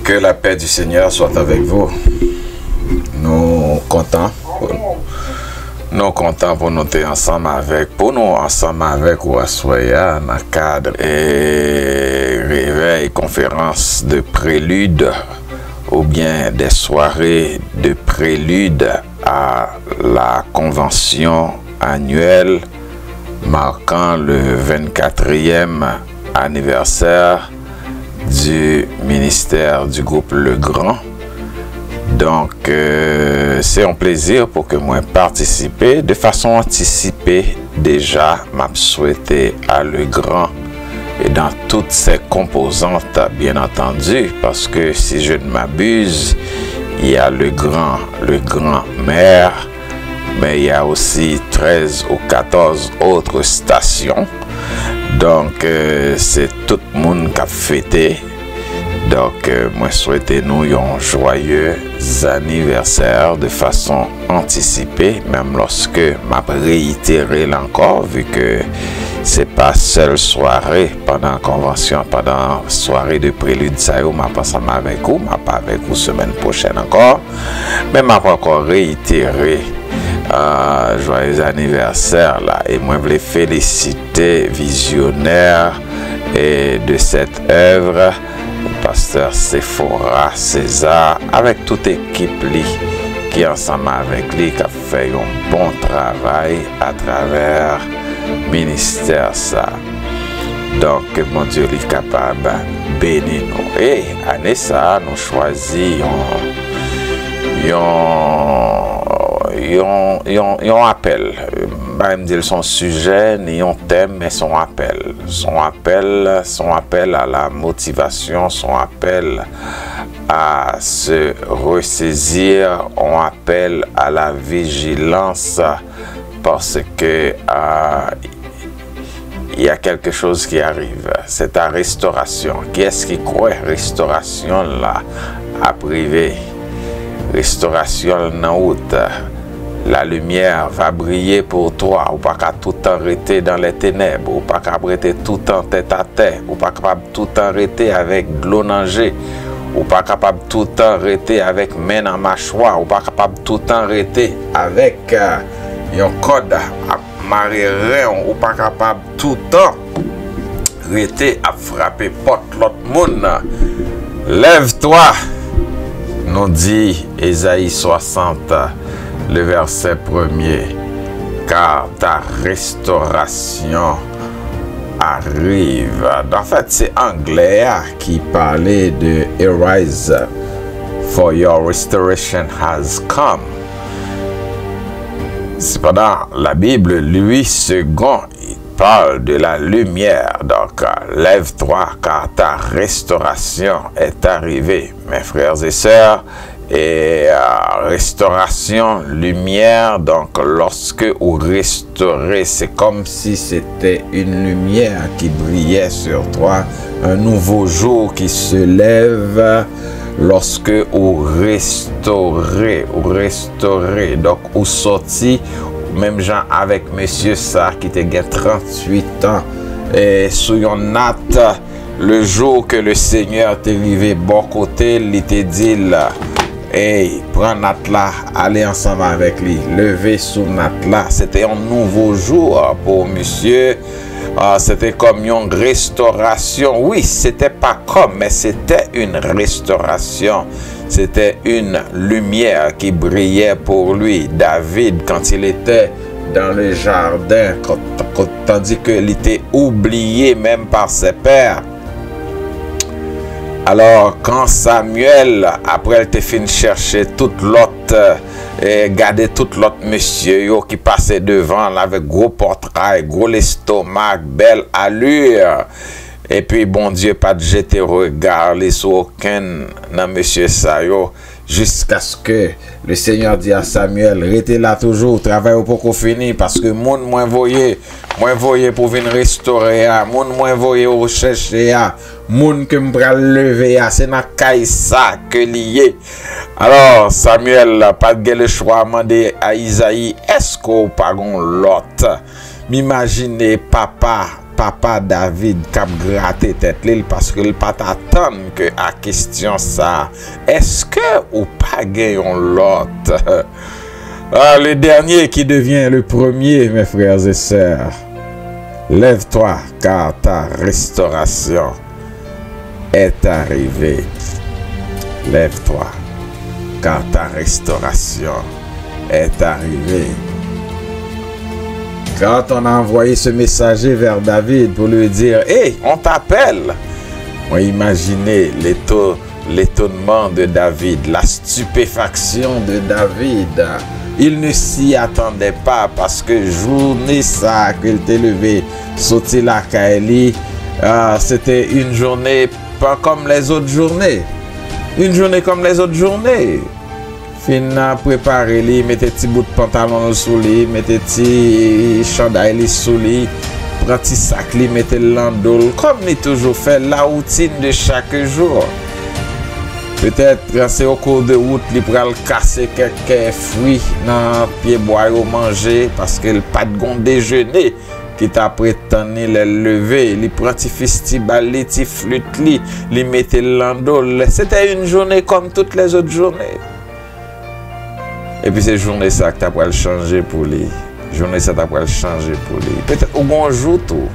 Que la paix du Seigneur soit avec vous. Nous comptons pour nous être ensemble avec vous dans le cadre et réveil, conférence de prélude ou bien des soirées de prélude à la convention annuelle marquant le 24e anniversaire du ministère du groupe Le Grand. Donc, c'est un plaisir pour que moi participe de façon anticipée. Déjà, m'a souhaité à Le Grand et dans toutes ses composantes, bien entendu, parce que si je ne m'abuse, il y a le grand maire, mais il y a aussi 13 ou 14 autres stations. Donc, c'est tout le monde qui a fêté. Donc, moi, souhaitez nous un joyeux anniversaire de façon anticipée, même lorsque m'a réitéré encore, vu que c'est pas seule soirée pendant la convention, pendant la soirée de prélude, ça y est, m'a pas ensemble avec vous, m'a pas avec vous semaine prochaine encore, mais m'a pas encore réitéré. Joyeux anniversaire là, et moi je voulais féliciter visionnaire et de cette œuvre, le pasteur Sephora César avec toute équipe qui ensemble avec lui qui a fait un bon travail à travers le ministère ça. Donc mon Dieu est capable de bénir nous. Et année ça nous choisissons un appel. Je me dire son sujet, ni un thème, mais son appel. Son appel à la motivation, son appel à se ressaisir, on appelle à la vigilance parce que il y a quelque chose qui arrive. C'est ta restauration. Qui est-ce qui croit restauration là à privé? Restauration en route. La lumière va briller pour toi. Ou pas qu'à tout temps rester dans les ténèbres. Ou pas qu'à rester tout temps tête à tête. Ou pas capable tout temps rester avec de l'eau nager. Ou pas capable tout temps rester avec main en mâchoire. Ou pas capable tout temps rester avec un code à marrer. Ou pas capable tout temps rester à frapper porte l'autre monde. Lève-toi, nous dit Ésaïe 60, le verset 1er, car ta restauration arrive. En fait, c'est anglais qui parlait de arise, for your restoration has come. Cependant, la Bible, lui, second, il parle de la lumière. Donc, lève-toi, car ta restauration est arrivée. Mes frères et sœurs, et restauration, lumière, donc lorsque vous restaurez, c'est comme si c'était une lumière qui brillait sur toi, un nouveau jour qui se lève lorsque vous restaurez, donc vous sorti, même gens avec monsieur ça qui te 38 ans, et sous une natte, le jour que le Seigneur t'est arrivé bon côté, il te dit là, hey, prends natte là, allez ensemble avec lui, levez sous natte là. C'était un nouveau jour pour monsieur. C'était comme une restauration. Oui, c'était pas comme, mais c'était une restauration. C'était une lumière qui brillait pour lui. David, quand il était dans le jardin, tandis qu'il était oublié même par ses pères. Alors, quand Samuel, après, il te fin chercher toute l'autre, garder toute l'autre monsieur yo, qui passait devant là, avec gros portrait, gros l'estomac, belle allure. Et puis, bon Dieu, pas de jeter regard, les aucun dans monsieur Sayo, jusqu'à ce que le Seigneur dit à Samuel, restez là toujours, travaille pour qu'on finisse, parce que monde moins voyé pour venir restaurer, monde moins voyé au chercher, monde que m'bral lever, c'est dans caille ça que lié. Alors Samuel pas de le choix demander à Isaïe, est-ce qu'on pas gon l'autre? M'imaginez papa papa David cap gratter tête li parce que il pas attendre que à question ça est-ce que ou pas gagnons l'autre le dernier qui devient le premier mes frères et sœurs. Lève-toi car ta restauration est arrivée. Lève-toi car ta restauration est arrivée. Quand on a envoyé ce messager vers David pour lui dire « Hey, on t'appelle !» On imaginez l'étonnement de David, la stupéfaction de David. Il ne s'y attendait pas parce que journée ça qu'il t'est levé, sauté la Kaeli, c'était une journée pas comme les autres journées. Une journée comme les autres journées. Fin a préparé li, mettez petit bout de pantalon sous lui, mettez petit chandail sous lui, prend petit sac li, mettez l'andol, comme il toujours fait la routine de chaque jour. Peut-être quand c'est au cours de route, il pral casser quelques fruits dans pied bois ou manger parce qu'il pas de gon déjeuner qui t'a prétendu le lever, il prend petit festival, li petit flûte li, il mettait l'andol. C'était une journée comme toutes les autres journées. Et puis c'est journée ça que tu as changer pour lui. Journée ça tu as changer pour lui. Peut-être au bonjour tout.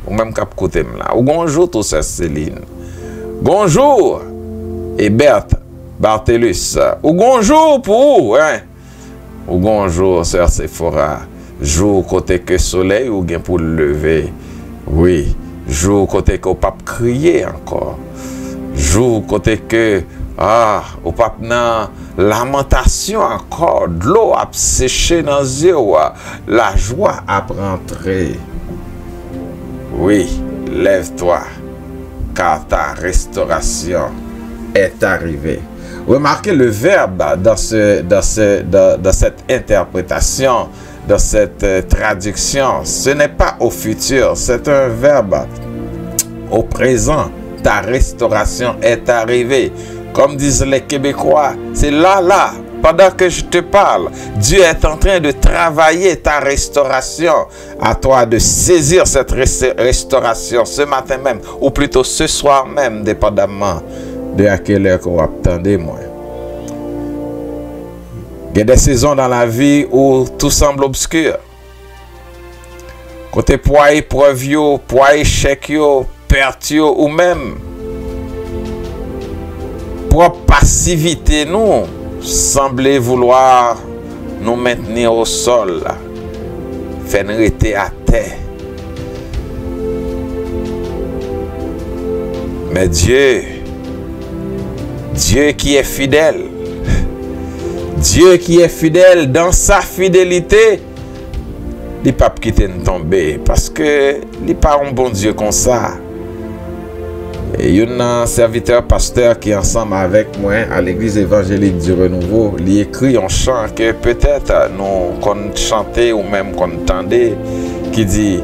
Ou même cap côté là. Au bonjour tout ça Céline. Bonjour et Berthe Barthelus. Ou bonjour pour hein. Ou bonjour sœur Sephora. Jour côté que soleil ou bien pour le lever. Oui, jour côté que pas crier encore. Jour côté que au pape nan lamentation encore, de l'eau a séché dans les yeux, la joie a rentré. Oui, lève-toi, car ta restauration est arrivée. Remarquez le verbe dans cette interprétation, dans cette traduction. Ce n'est pas au futur, c'est un verbe au présent. Ta restauration est arrivée. Comme disent les Québécois, c'est là, pendant que je te parle, Dieu est en train de travailler ta restauration. À toi de saisir cette restauration ce matin même, ou plutôt ce soir même, dépendamment de à quelle heure qu'on attendez moi. Il y a des saisons dans la vie où tout semble obscur. Côté poids épreuve, poids échec, perte ou même propre passivité nous semblait vouloir nous maintenir au sol, faire nous rester à terre. Mais Dieu qui est fidèle, Dieu qui est fidèle dans sa fidélité, il ne peut pas quitter nous tomber parce que il n'est pas un bon Dieu comme ça. Et il y a un serviteur pasteur qui est ensemble avec moi à l'église évangélique du Renouveau. Il écrit un chant que peut-être nous qu'on chantait ou même qu'on entendait qui dit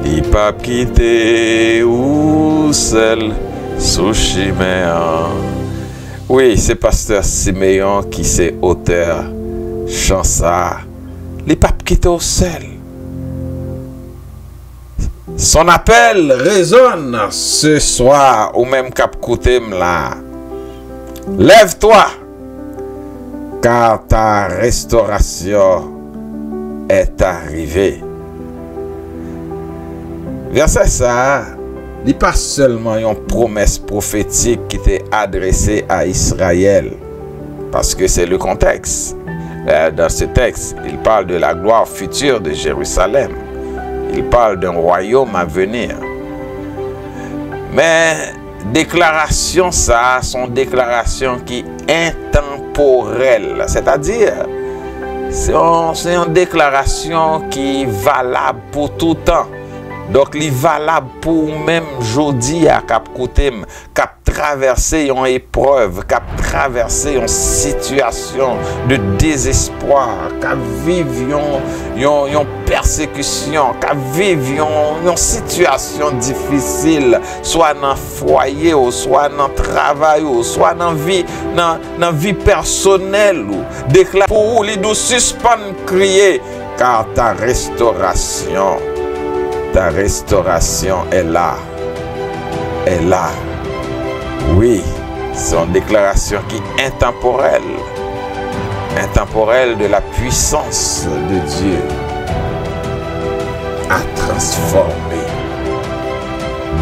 il pas quitter ou seul sous Chiméon. Oui, c'est pasteur Siméon qui c'est auteur chant ça. Il pas quitter au seul. Son appel résonne ce soir ou même cap côté là. Lève-toi car ta restauration est arrivée. Verset ça, n'est pas seulement une promesse prophétique qui était adressée à Israël, parce que c'est le contexte. Dans ce texte, il parle de la gloire future de Jérusalem. Il parle d'un royaume à venir. Mais déclaration ça, sont déclarations qui intemporelles. C'est-à-dire, c'est une déclaration qui est valable pour tout temps. Donc, il est valable pour même aujourd'hui à cap côté, cap traverser une épreuve, cap traverser une situation de désespoir, cap vivre une persécution, cap vivre une situation difficile, soit dans le foyer, ou soit dans le travail, ou soit dans la vie personnelle. Déclare pour lui de suspendre crier, car ta restauration Ta restauration est là. Est là. Oui, c'est une déclaration qui est intemporelle. Intemporelle de la puissance de Dieu à transformer.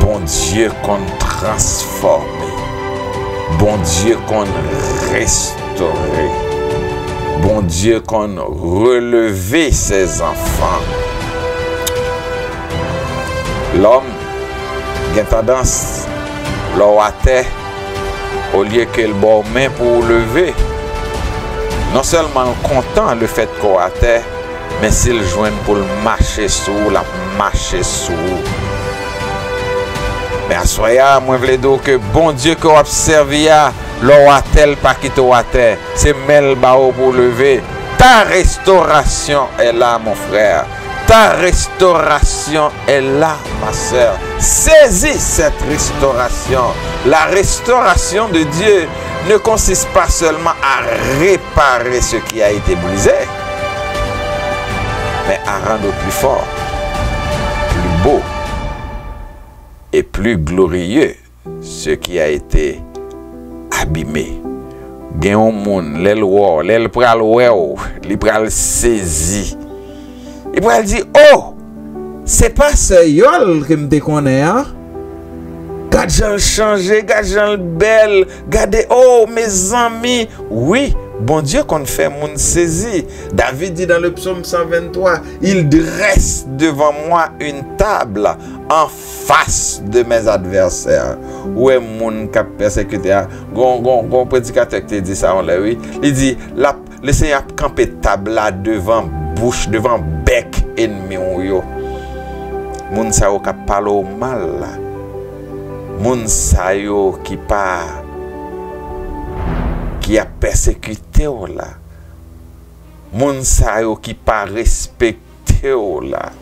Bon Dieu qu'on transforme. Bon Dieu qu'on restaure. Bon Dieu qu'on relever ses enfants. L'homme a tendance, à terre, au lieu qu'il bon main pour lever, non seulement content le fait qu'on a terre, mais s'il joint pour le marcher sous, la marcher sous. Mais à soya, moi je veux dire que bon Dieu qu'on a servi à l'eau à tel pas quitter à terre, c'est mel bao pour lever. Ta restauration est là, mon frère. Ta restauration est là, ma soeur. Saisis cette restauration. La restauration de Dieu ne consiste pas seulement à réparer ce qui a été brisé, mais à rendre plus fort, plus beau et plus glorieux ce qui a été abîmé. Gen yon moun, l'el wo, l'el pral wew, li pral saisi. Il pral di, oh, c'est pas ce yol que me connais, hein? Gade jan changé, gade jan belle, gade, oh, mes amis. Oui, bon Dieu qu'on fait moun saisi. David dit dans le psaume 123, il dresse devant moi une table en face de mes adversaires. Où est moun qui a persécuté? Gon prédicateur qui dit ça, on l'a oui. Il dit, le Seigneur a campé table là devant bouche, devant bec ennemi ou yo. Moun sa yo ka parle au mal là. Moun sa yo qui a persécuté ou là. Moun sa yo qui pas respecté ou là.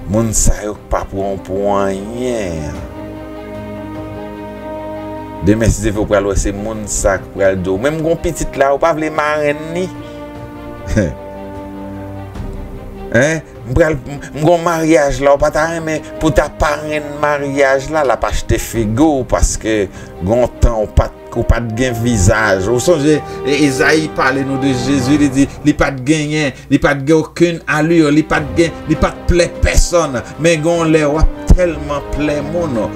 Moun sa yo pas pour rien. Demain si vous pral c'est moun sa qui pral do. Même gon petit là ou pas vle marraine ni. Hein? M'gon mariage là, ou pas ta mais pour ta parraine mariage là, la pas acheter figo parce que gon temps ou pas de gain visage. Ou songe Isaïe parle nous de Jésus, il dit il pas de gain, il pas de aucune allure, il pas de gain, il pas de plaît personne, mais gon les ou tellement plaît mon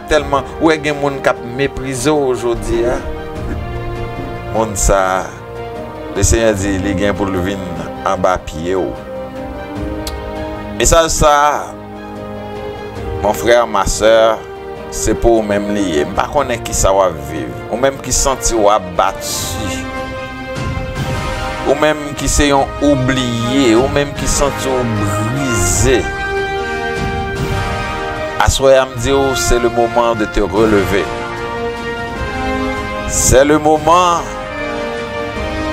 tellement ou gen moun k'ap mépriser aujourd'hui hein. Moun ça le Seigneur dit il gain pour le vin en bas pied ou. Et ça, mon frère, ma soeur, c'est pour vous même lié. Je ne sais pas qui ça va vivre. Ou même qui senti ou abattu. Ou même qui s'est oublié. Ou même qui senti ou brisé. À soi, me dire, c'est le moment de te relever. C'est le moment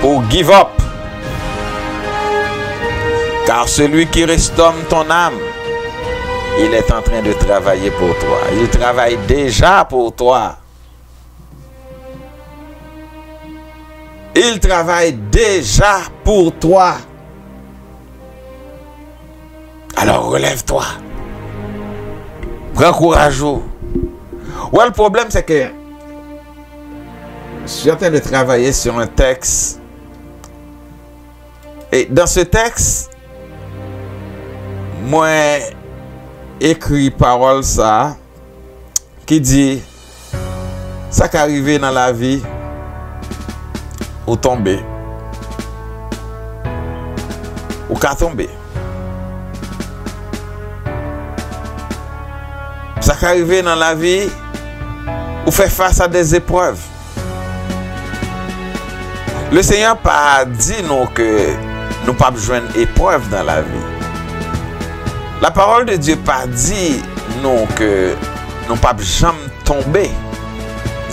pour give up. Car celui qui restaure ton âme, il est en train de travailler pour toi. Il travaille déjà pour toi. Il travaille déjà pour toi. Alors relève-toi. Prends courage. Ouais, le problème c'est que je suis en train de travailler sur un texte. Et dans ce texte, moi écrit parole ça qui dit ça qui arrive dans la vie ou tomber ou qu'à tomber ça qui arrive dans la vie ou faire face à des épreuves. Le Seigneur pas dit nous que nous pas besoin d'épreuves dans la vie. La parole de Dieu pas dit non que nous pas jamais tomber.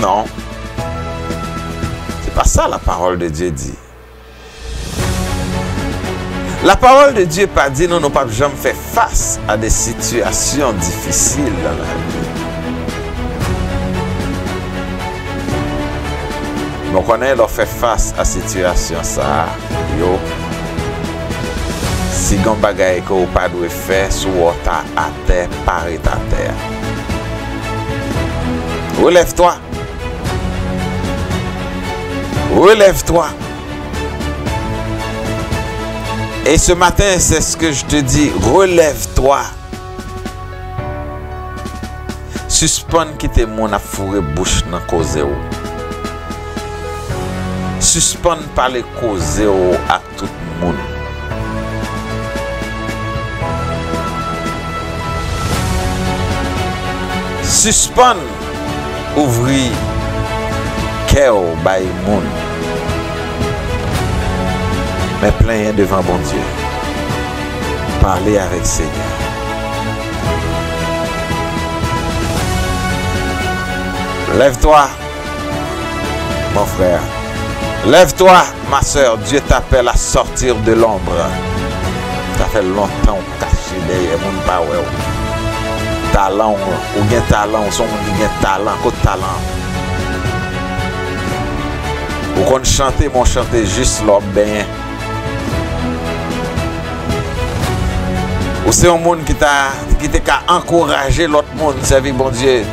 Non. C'est pas ça la parole de Dieu dit. La parole de Dieu pas dit non nous pas jamais faire face à des situations difficiles dans la vie. On connaît leur faire face à situation ça. Yo. Si gon bagay que ou pas doit faire, sous ta à terre, paraît à terre. Relève-toi. Relève-toi. Et ce matin, c'est ce que je te dis, relève-toi. Suspend qui te mon a fourré bouche dans cause ou. Suspend parler cause ou à tout le monde. Suspend ouvrir cœur by monde. Mais plein devant bon Dieu. Parlez avec Seigneur. Lève-toi, mon frère. Lève-toi, ma soeur. Dieu t'appelle à sortir de l'ombre. Ça fait longtemps caché derrière mon power. Talent, ou bien talent, ou son bien talent, quoi talent. Ou qu'on chante, mon chanter juste l'homme bien. Ou c'est un monde qui t'a encouragé l'autre monde, servir bon Dieu.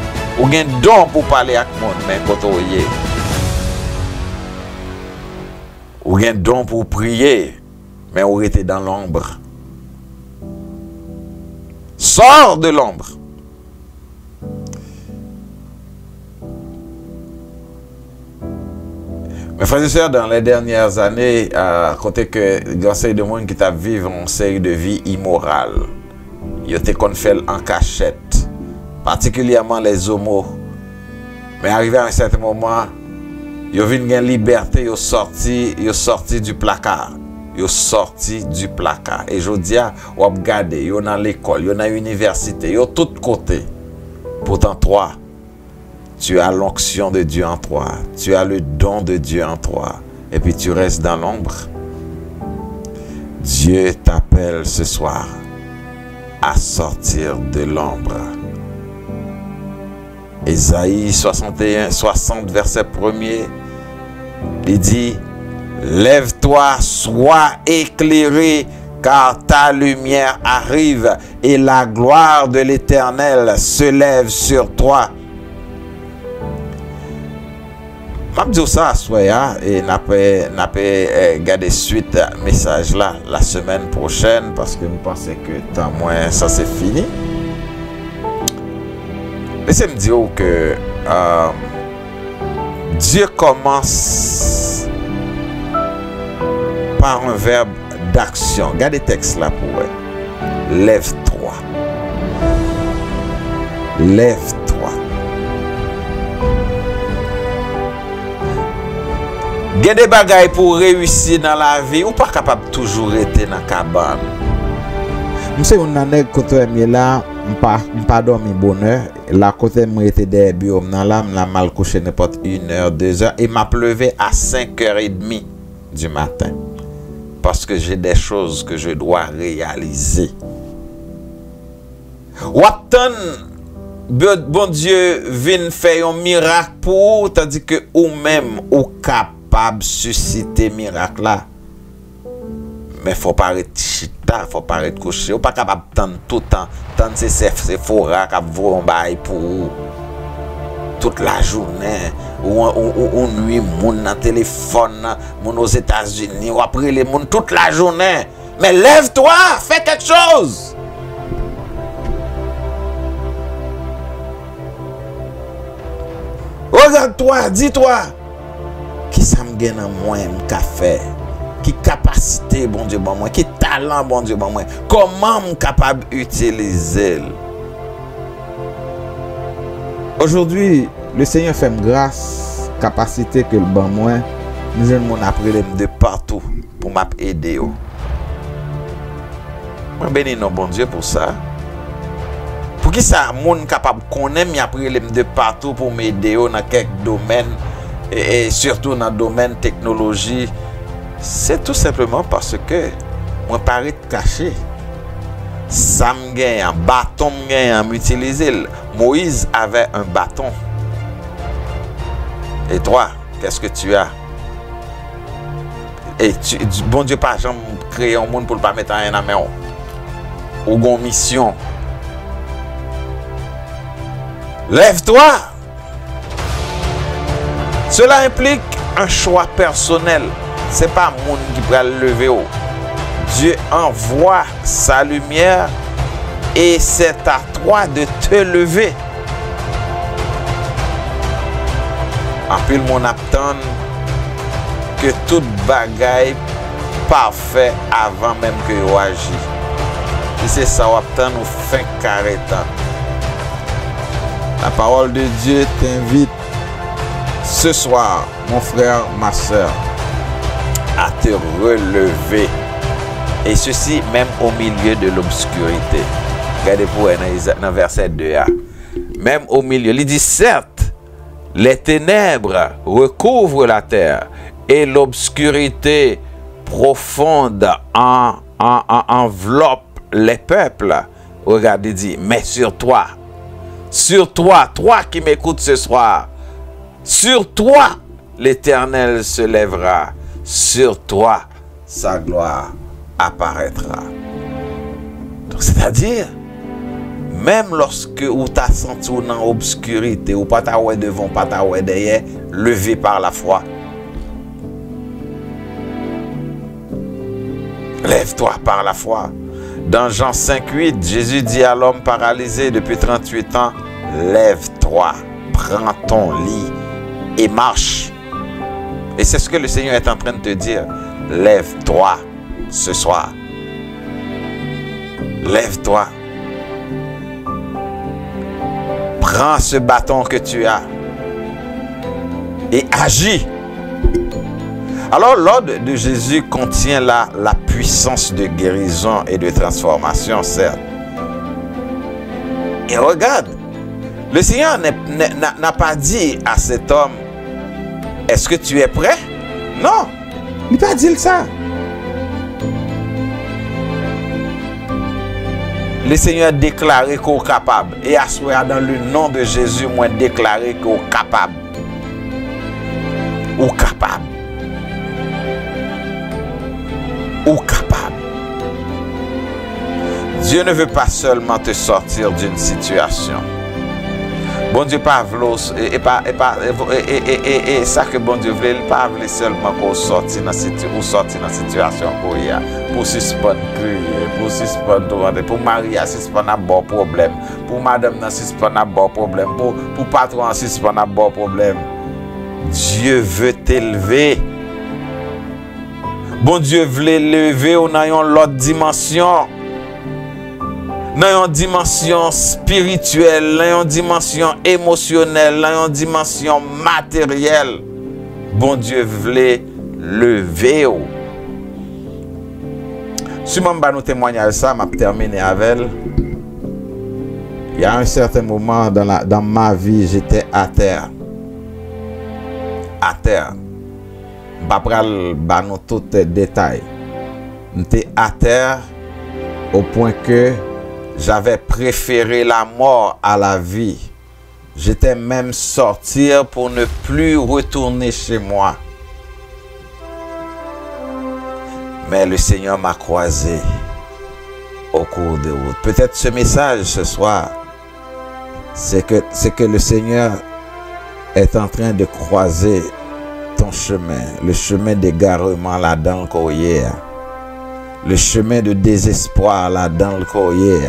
Ou gen don pour parler avec le monde, mais quand on y est. Ou gen don pour prier, mais on était dans l'ombre. Sors de l'ombre. Mes frères et sœurs, dans les dernières années, à côté que il de monde qui t'a vécu une série de vie immorale, ils étaient qu'on fait en cachette. Particulièrement les homos. Mais arrivé à un certain moment, ils ont une liberté, ils ont sorti du placard. Ils ont sorti du placard. Et je dis, ils ont regardé, ils sont dans l'école, ils sont dans l'université, ils sont de tous côtés. Pourtant, toi, tu as l'onction de Dieu en toi. Tu as le don de Dieu en toi. Et puis tu restes dans l'ombre. Dieu t'appelle ce soir à sortir de l'ombre. Ésaïe 61, 60, verset 1er, il dit, lève-toi, sois éclairé, car ta lumière arrive et la gloire de l'Éternel se lève sur toi. Je vais dire ça à Soya et n'a pas garder suite à message là la semaine prochaine parce que nous pensons que tant moins ça c'est fini. Laissez-moi dire que Dieu commence par un verbe d'action. Regardez le texte là pour vous. Lève-toi. Lève-toi. Il y a des bagailles pour réussir dans la vie ou pas capable de toujours être dans la cabane. Monsieur, on a des côtés là, pas dormi bonheur. La côté moi était des biomes dans là, m'a mal couché n'importe 1 heure, 2 heures et m'a levé à 5h30 du matin parce que j'ai des choses que je dois réaliser. Ou attendre bon Dieu vient faire un miracle pour tandis que ou même ou capable de susciter miracle là. Mais faut pas arrêter chita, faut pas arrêter coucher, ou pas capable d'attendre tout le temps, tant c'est fora qui vont bail pour toute la journée ou nuit moun dans téléphone, moun aux États-Unis ou après les moun toute la journée. Mais lève-toi, fais quelque chose. Regarde-toi, dis-toi qui ça me gagne moi m'ka faire. Qui capacité, bon Dieu, bon moi, qui talent, bon Dieu, bon moi, comment je suis capable d'utiliser. Aujourd'hui, le Seigneur fait grâce, capacité que le bon moi, nous jeunes après de partout pour m'aider. Je bénis non bon Dieu pour ça. Pour qui ça, monde capable connaître mais après de partout pour m'aider dans quelques domaines et surtout dans le domaine technologie. C'est tout simplement parce que moi paraît caché. Ça me gagne un bâton, me gagne à m'utiliser. Moïse avait un bâton. Et toi, qu'est-ce que tu as? Et bon Dieu, pas jamais créé un monde pour pas mettre rien dans main. Ou gon mission. Lève-toi. Cela implique un choix personnel. C'est pas monde qui va le lever. Dieu envoie sa lumière et c'est à toi de te lever. En plus, mon attend que toute bagaille parfait avant même que vous agissez. Et c'est ça, on attend nous fin carré temps. La parole de Dieu t'invite ce soir, mon frère, ma soeur, à te relever. Et ceci même au milieu de l'obscurité. Regardez pour dans verset 2a. Même au milieu. Il dit certes, les ténèbres recouvrent la terre et l'obscurité profonde enveloppe les peuples. Regardez, il dit, mais sur toi, toi qui m'écoutes ce soir, sur toi, l'Éternel se lèvera. Sur toi, sa gloire apparaîtra. Donc, c'est-à-dire, même lorsque vous t'as senti dans l'obscurité, ou pas ta ouais devant, pas ta ouais derrière, levé par la foi. Lève-toi par la foi. Dans Jean 5,8, Jésus dit à l'homme paralysé depuis 38 ans, lève-toi, prends ton lit et marche. Et c'est ce que le Seigneur est en train de te dire. Lève-toi ce soir. Lève-toi. Prends ce bâton que tu as et agis. Alors, l'ordre de Jésus contient la puissance de guérison et de transformation, certes. Et regarde, le Seigneur n'a pas dit à cet homme, est-ce que tu es prêt? Non, il n'a pas dit ça. Le Seigneur a déclaré qu'on est capable. Et à ce moment, dans le nom de Jésus, moi déclaré qu'on est capable. Ou capable. Ou capable. Dieu ne veut pas seulement te sortir d'une situation. Bon Dieu pas et ça que bon Dieu veut, il pas veut seulement qu'on sorti dans situation pour y a pour suspendre crier, pour suspendre demander, pour Marie suspendre un bon problème, pour madame suspendre un bon problème, pour patron suspendre un bon problème. Dieu veut t'élever. Bon Dieu veut lever ou dans une autre dimension. Dans une dimension spirituelle, dans une dimension émotionnelle, dans une dimension matérielle. Bon Dieu voulait lever. Si je vais nous témoigner ça, je vais terminer avec. Il y a un certain moment dans ma vie, j'étais à terre. À terre. Je ne vais pas nous tous les détails. J'étais à terre au point que j'avais préféré la mort à la vie. J'étais même sortir pour ne plus retourner chez moi. Mais le Seigneur m'a croisé au cours de route. Peut-être ce message ce soir, c'est que le Seigneur est en train de croiser ton chemin, le chemin d'égarement là dans le courrier. Le chemin de désespoir là dans le courrier.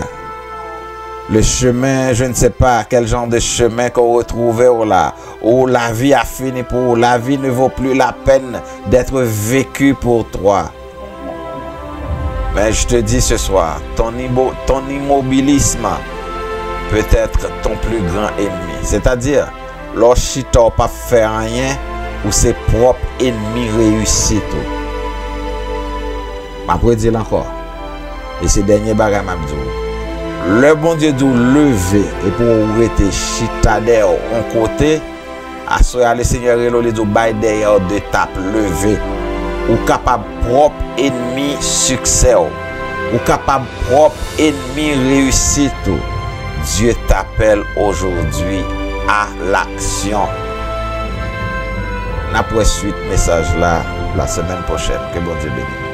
Le chemin, je ne sais pas quel genre de chemin qu'on retrouvait là, où la vie a fini pour, la vie ne vaut plus la peine d'être vécue pour toi. Mais je te dis ce soir, ton immobilisme peut être ton plus grand ennemi. C'est-à-dire, lorsque tu n'as pas fait rien, ou ses propres ennemis réussissent tout. Je vais dire encore. Et c'est dernier bagage m'abdou. Le bon Dieu dit lever et pour rester chitader en côté, à ce le Seigneur et le dit bail derrière de tape lever. Ou capable propre ennemi succès. Ou capable propre ennemi réussite. Dieu t'appelle aujourd'hui à l'action. On a pour suite message là la semaine prochaine. Que bon Dieu bénisse.